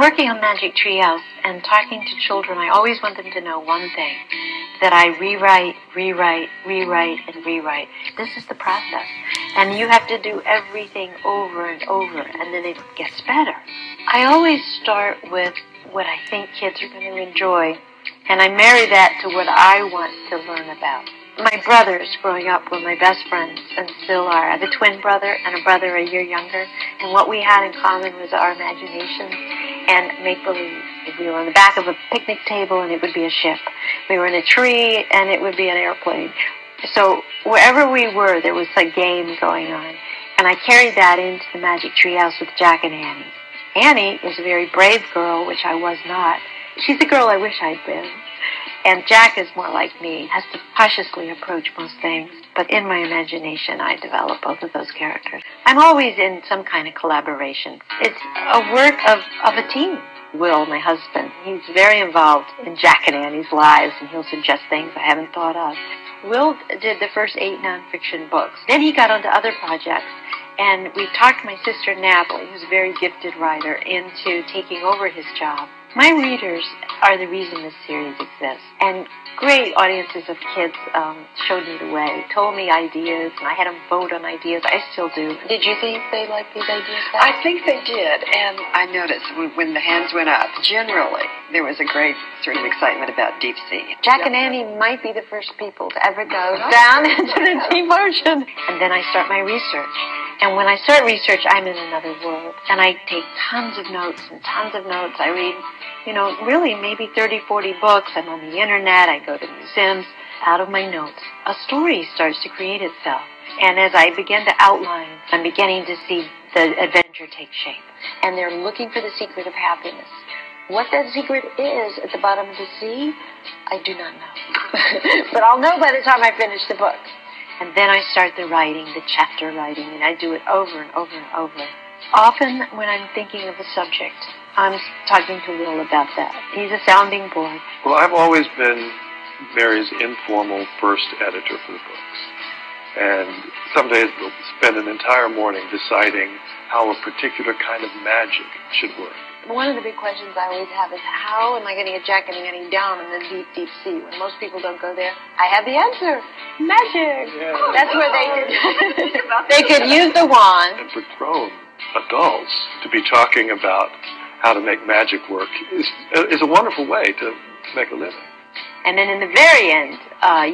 I'm working on Magic Treehouse and talking to children, I always want them to know one thing, that I rewrite, and rewrite. This is the process. And you have to do everything over and over, and then it gets better. I always start with what I think kids are going to enjoy, and I marry that to what I want to learn about. My brothers growing up were my best friends and still are. I have a twin brother and a brother a year younger, and what we had in common was our imagination and make-believe. We were on the back of a picnic table and it would be a ship. We were in a tree and it would be an airplane. So wherever we were, there was a game going on. And I carried that into the Magic Treehouse with Jack and Annie. Annie is a very brave girl, which I was not. She's the girl I wish I'd been. And Jack is more like me, has to cautiously approach most things. But in my imagination, I develop both of those characters. I'm always in some kind of collaboration. It's a work of a team. Will, my husband, he's very involved in Jack and Annie's lives, and he'll suggest things I haven't thought of. Will did the first 8 nonfiction books. Then he got onto other projects, and we talked my sister Natalie, who's a very gifted writer, into taking over his job. My readers are the reason this series exists, and great audiences of kids showed me the way, told me ideas, and I had them vote on ideas. I still do. Did you think they liked these ideas? I think they did, and I noticed when the hands went up, generally, there was a great sort of excitement about deep sea. Jack and Annie might be the first people to ever go down into the deep ocean. And then I start my research. And when I start research, I'm in another world. And I take tons of notes and tons of notes. I read, really maybe 30, 40 books. I'm on the internet. I go to museums. Out of my notes, a story starts to create itself. And as I begin to outline, I'm beginning to see the adventure take shape. And they're looking for the secret of happiness. What that secret is at the bottom of the sea, I do not know. But I'll know by the time I finish the book. And then I start the writing, the chapter writing, and I do it over and over and over. Often when I'm thinking of a subject, I'm talking to Will about that. He's a sounding board. Well, I've always been Mary's informal first editor for the books. And some days we'll spend an entire morning deciding how a particular kind of magic should work. One of the big questions I always have is, how am I going to get Jack and Annie down in the deep, deep sea when most people don't go there? I have the answer. Magic. Yeah. That's where they could use the wand. And for grown adults to be talking about how to make magic work is a wonderful way to make a living. And then in the very end,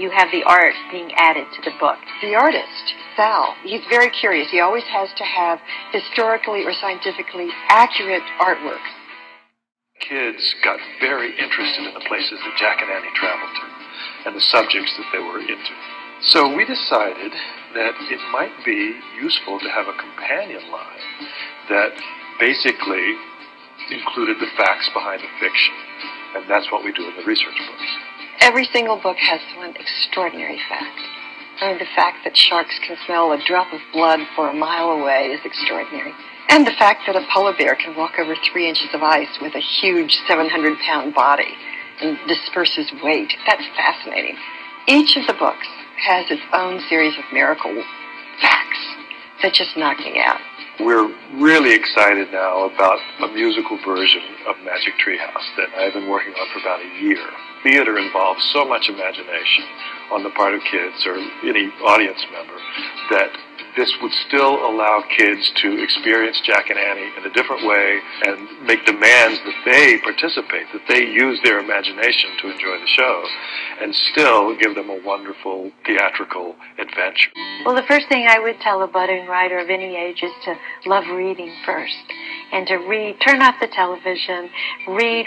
you have the art being added to the book. The artist, Sal, he's very curious. He always has to have historically or scientifically accurate artwork. Kids got very interested in the places that Jack and Annie traveled to and the subjects that they were into. So we decided that it might be useful to have a companion line that basically included the facts behind the fiction. And that's what we do in the research books. Every single book has one extraordinary fact. I mean, the fact that sharks can smell a drop of blood for a mile away is extraordinary. And the fact that a polar bear can walk over 3 inches of ice with a huge 700-pound body and disperse his weight, that's fascinating. Each of the books has its own series of miracle facts that just knock me out. We're really excited now about a musical version of Magic Treehouse that I've been working on for about a year. Theater involves so much imagination on the part of kids or any audience member that this would still allow kids to experience Jack and Annie in a different way and make demands that they participate, that they use their imagination to enjoy the show, and still give them a wonderful theatrical adventure. Well, the first thing I would tell a budding writer of any age is to love reading first. And to read, turn off the television, read,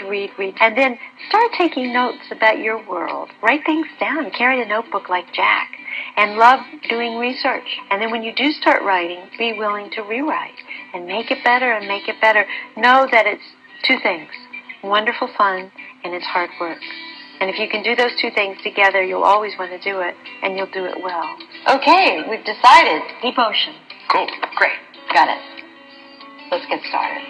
and then start taking notes about your world. Write things down, carry a notebook like Jack, and love doing research. And then when you do start writing, be willing to rewrite and make it better and make it better. Know that it's 2 things, wonderful fun and it's hard work. And if you can do those 2 things together, you'll always want to do it, and you'll do it well. Okay, we've decided. Deep ocean. Cool. Great. Got it. Let's get started.